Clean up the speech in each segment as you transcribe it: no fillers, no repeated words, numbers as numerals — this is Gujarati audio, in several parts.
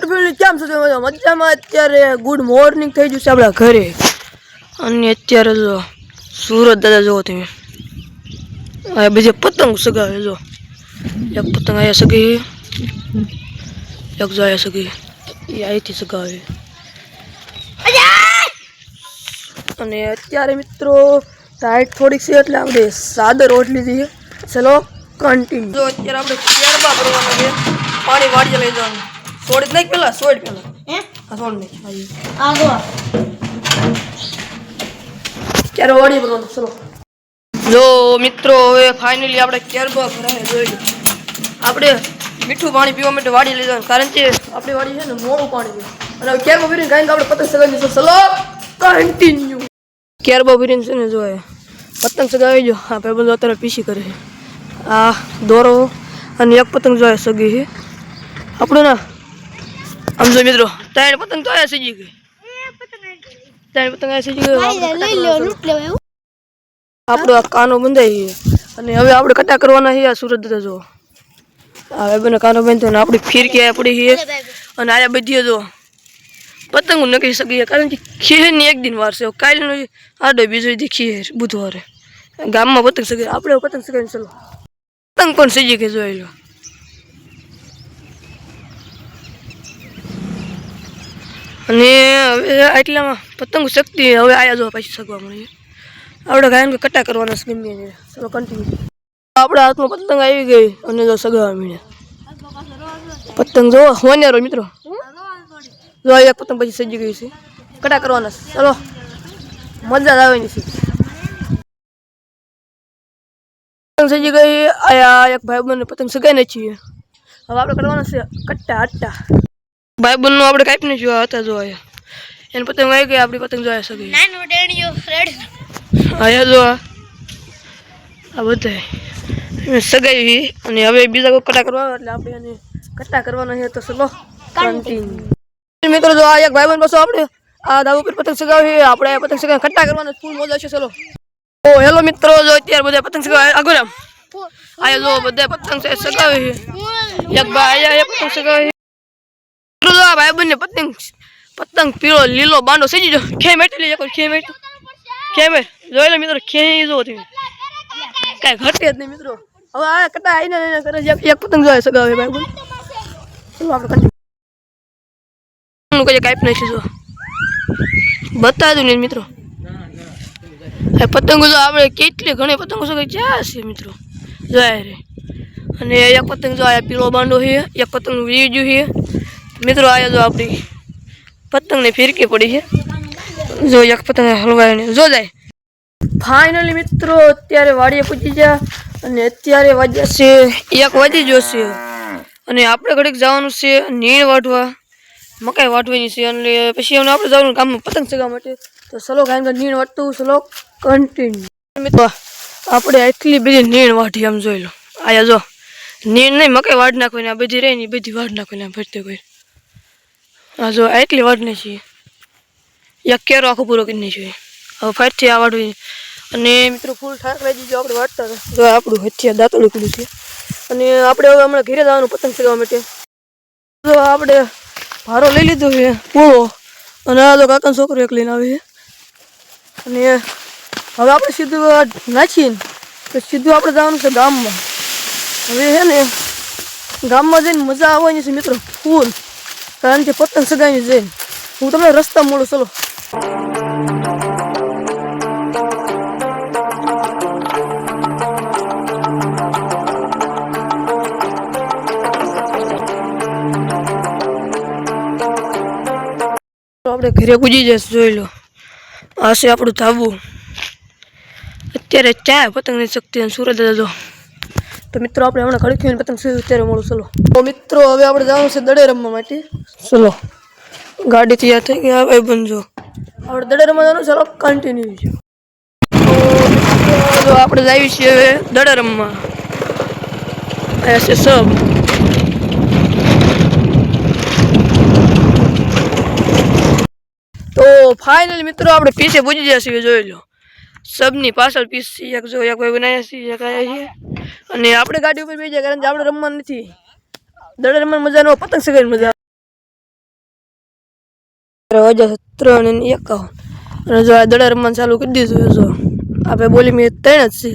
ફેમિલી કેમ છો તમે મજામાં? અત્યારે ગુડ મોર્નિંગ થઈ ગયું છે આપણા ઘરે અને અત્યારે જો સુરત દાદા જોવો તમે આ બીજે પતંગ સગાવે જો એક પતંગ આયા સગી એક જો આયા સગી એ અહીંથી સગાવે અને અત્યારે મિત્રો ટાઈટ થોડીક છે એટલે આપણે સાદર ઓઢ લીધી છે. ચલો કન્ટિન્યુ. જો અત્યારે આપણે કેરબા ભરવાના છે. પાણી વાડીએ લઈ જવાનું. સોડ જ નહીં પેલા સોડ પેલા હા સોડ નહીં આગો કેરો વાડીએ ભરવાનું. ચલો જો મિત્રો હવે ફાઇનલી આપણે કેરબા ભરાય જોઈ આપણે મીઠું પાણી પીવા માટે વાડી લઈ જવાનું કારણ કે આપણી વાડી છે ને મોડું પાણી છે અને હવે કેરબા ભરીને ગાઈને આપણે પતંગ સગાવી દઈશું. ચલો કન્ટિન્યુ. કેરબા ભરીને છે ને જો પતંગ સગાવી જો હા ભાઈ બધું અત્યારે પીસી કરે છે. આ દોરો અને એક પતંગ જો સગી છે આપણું ના આમ જો મિત્રો ત્રણ પતંગ તો આયા સજી ગઈ ત્રણ પતંગ આયા સજી ગઈ આપણો આ કાનો બંધાઈ છે અને હવે આપણે કટા કરવાના છે. આ સુરત દાદા જો હવે બને કાનો બાંધ્યો ને આપણી ફીરકી આ પડી છે અને આયા બધી જો પતંગ નકરી સગી કારણ કે ખેરની એક દિન વાર છે કાલનો આડો બીજો દી ખેર બુધવારે ગામમાં પતંગ સગી આપણે પતંગ સગાવીને ચલો પતંગ પણ સજી કે જોઈ લો અને હવે આટલામાં પતંગ શક્તિ હવે આયા જો પાછી સગવા મળી આપણે ગાયન કટા કરવાના છે ગમે ને. ચલો કન્ટિન્યુ. આપણા હાથમાં પતંગ આવી ગઈ અને જો સગવા મળ્યા પતંગ જો હોન્યારો મિત્રો જો એક પતંગ પછી સજી ગઈ છે કટા કરવાના. ચલો મજા જ આવે છે. પતંગ સજી ગઈ આયા એક ભાઈ બંને પતંગ સગાઈને છીએ હવે આપણે કરવાના છે કટ્ટા અટ્ટા. ભાઈ બંને આપણે કાપીને જોયા હતા જો આયા એને પતંગ આવી ગઈ આપણી પતંગ જોયા સગી આયા જો આ બધા સગાઈ અને હવે બીજા કોઈ કટા કરવા એટલે આપણે એને કટા કરવાના છે. તો ચલો કન્ટિન્યુ. મિત્રો જો આ એક ભાઈ બંધ બસો આપણે આ દાવ ઉપર પતંગ સગાવી આપણે પતંગ સગાવી કટ્ટા કરવાના ફૂલ મોજ છે. ચલો ઓ હેલો મિત્રો જો અત્યારે બધા પતંગ સગાવે આગળ આયા જો બધા પતંગ સગાવી એક ભાઈ આયા પતંગ સગાવી ભાઈ બંને પતંગ પીળો લીલો બાંડો સજી જો ખે મેટી ખેમેટ જોઈ લો મિત્રો ખેઈ જો તમે કઈ ઘટે જ નહીં મિત્રો. હવે આ કટા આઈને કરે એક પતંગ જોય સગાવે ભાઈ બંને. ચલો આપણે કઈ કાપ નાખી જો બતા દઉં ને મિત્રો પતંગો જો આપણે કેટલી ઘણી પતંગો સગાઈ ક્યાં છે મિત્રો જોયા રે અને એક પતંગ જો આયા પીળો બાંડો છે એક પતંગ વીજું છે મિત્રો આયા જો આપણી પતંગ ને ફિરકી પડી છે જો એક પતંગ હલવાઈને જો જાય. ફાઇનલી મિત્રો અત્યારે વાડીએ પૂજી ગયા અને અત્યારે વાગ્યા છે 1 વાગી જશે અને આપણે ઘડીક જવાનું છે નીણ વાટવા મકાઈ વાટવાની છે અને પછી આપણે જવાનું ગામમાં પતંગ ચગાવવા માટે. તો ચલો ગાય નીણ વાટતું ચલો કન્ટિન્યુ. મિત્રો આપણે એટલી બધી નીણ વાટી આમ જોઈ લો આયા જો નીણ નહીં મકાઈ વાટ નાખવાની આ બધી રહી ને બધી વાટ નાખવાની ભરતે કોઈ હા જો એટલી વાટને છીએ એક કેરો આખો પૂરો કરીને જોઈએ હવે ફાટથી આ વાટવી અને મિત્રો ફૂલ ઠાક લઈ દીધું આપણે વાટતા હતા જો આપણું હથિયાર દાંતળું પીડ્યું છે અને આપણે હવે હમણાં ઘરે જવાનું પતંગ ચગાવવા માટે. તો આપણે ભારો લઈ લીધો છે પૂળો અને આ તો કાકાનો છોકરો એક લઈને આવે છે અને હવે આપણે સીધું નાખીએ તો સીધું આપણે જવાનું છે ગામમાં. હવે છે ને ગામમાં જઈને મજા આવવાની છે મિત્રો ફૂલ કારણ કે પતંગ સગાવીને જઈને હું તમને રસ્તા મળું. ચલો આપણે ઘરે પૂજી જઈશું જોઈ લો આ છે આપણું ધાબુ. અત્યારે ચા પતંગ ની શક્તિ સુરત દાદો તો મિત્રો આપણે હમણાં ઘડી ખીને પતંગ અત્યારે મળું. ચલો તો મિત્રો હવે આપણે જવાનું છે દડે રમવા માટે. ચલો ગાડી તૈયાર થઈ ગઈ ભાઈ બનજો આપણે દડે રમવા જવાનું. ચલો કન્ટિન્યુ. તો આપણે જઈએ છીએ હવે દડે રમવા છે સબ. તો ફાઇનલી મિત્રો આપણે પીછે પૂજી જશે જોઈ લો સબની પાછળ પીસ એક જો એક ભાઈ બનાવ્યા છે એક આયા છે અને આપણે ગાડી ઉપર બેસી જાય કારણ કે આપણે રમવા નથી દડે રમવાની મજા ન પતંગ સગાઈની મજા. 351 અને જો આ દડા રમવાનું ચાલુ કરી દીધું. જો આપણે બોલી મેં 3 જ છે.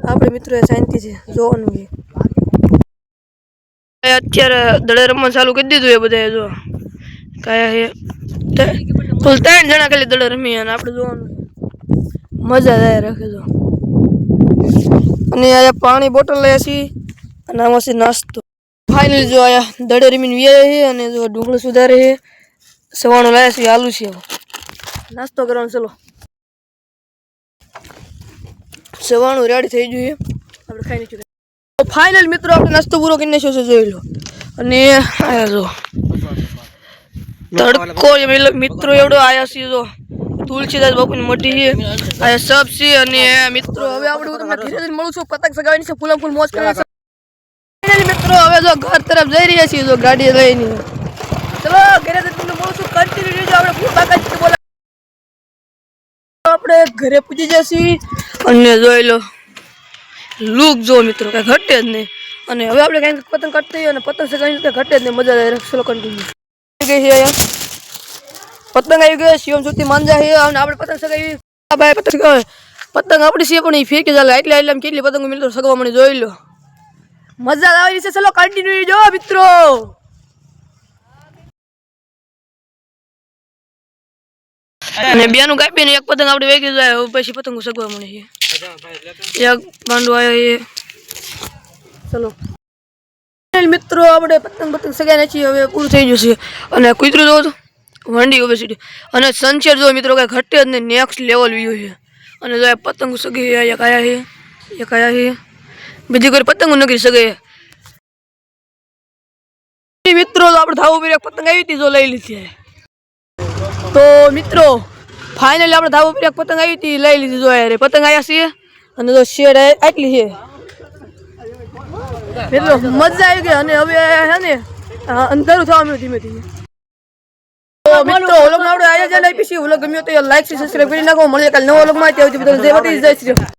આપણે મિત્રો શાંતિ છે જોવાનું છે. અત્યારે દડા રમવાનું ચાલુ કરી દીધું એ બધા. જો કયા છે કુલ 3 જણા ખાલી દડા રમી અને આપણે જોવાનું મજા જાય રાખે. જો અને અહીંયા પાણી બોટલ લે છે અને આમાં છે નાસ્તો. ફાઇનલી જો અહીંયા દડે રમીને વ્યાય છે અને જો ઢોકળું સુધારે છે. સવાણું લાયા છે આલુ છે. નાસ્તો કરવાનો ચલો. સવાણું રેડી થઈ ગયું છે આપણે ખાઈ નીચે. ફાઇનલ મિત્રો આપણે નાસ્તો પૂરો કરી નાખ્યો છે જોઈ લો. અને આયા જો તડકો મિત્રો એવડો આયા છે. જો તુલસીદાસ બાપુની મઢી છે આયા સબ છે. અને મિત્રો હવે આપણે તમને ધીરે ધીરે મળું છું. પતંગ સગાવવાની છે ફૂલમ ફૂલ મોજ કરવાની છે. ફાઇનલી મિત્રો હવે જો ઘર તરફ જઈ રહ્યા છીએ જો ગાડી લઈને. ચલો ઘરે તમને મળું છું. કન્ટિન્યુ રહેજો. આપણે ફૂલ બાકાજી બોલા આપણે ઘરે પૂજી જશી અને જોઈ લો લુક જો મિત્રો કઈ ઘટે જ નહીં. અને હવે આપણે કઈ પતંગ કટતી અને પતંગ સગાઈ કઈ ઘટે જ નહીં. મજા આવે. ચલો કન્ટિન્યુ ગઈ છે પતંગ આવી ગયો. શિવમ સુતી માંજા છે અને આપણે પતંગ સગાઈ ભાઈ પતંગ આપણી છે પણ એ ફેંકી ચાલે. એટલે એટલે કેટલી પતંગો મિત્રો સગવા મને જોઈ લો. મજા આવી છે. ચલો કન્ટિન્યુ જો મિત્રો. અને બેનું કાપીને એક પતંગ આપણે વેગી જાય પછી પતંગો સગવા મળે છે. એક ગાંડો આવ્યો છે. ચલો મિત્રો આપણે પતંગ સગાઈ છીએ. હવે પૂરું થઈ જશે. અને કૂતરું જોવો તો વંડી ઓબેસિટી અને સનસેટ જો મિત્રો કઈ ઘટે જ નહીં. નેક્સ્ટ લેવલ વ્યૂ છે. અને જો પતંગ સગી એક આયા છે એક આયા છે. બીજી કોઈ પતંગો ન કરી શકે મિત્રો. આપણે ધાબા ઉપર એક પતંગ આવી હતી જો લઈ લીધી. તો મિત્રો ફાઇનલી આપણે ધાબા ઉપર એક પતંગ આવી હતી લઈ લીધી. જો યાર પતંગ આવ્યા છીએ અને જો શેડ આટલી છે મિત્રો. મજા આવી ગઈ. અને હવે છે ને અંધારું થવા મળ્યું ધીમે ધીમે. તો મિત્રો વ્લોગ આપણે આયા જ લઈ પછી વ્લોગ ગમ્યો તો લાઈક સબસ્ક્રાઇબ કરી નાખો. મળીએ કાલે નવો વ્લોગમાં. ત્યાં સુધી જય શ્રી રામ.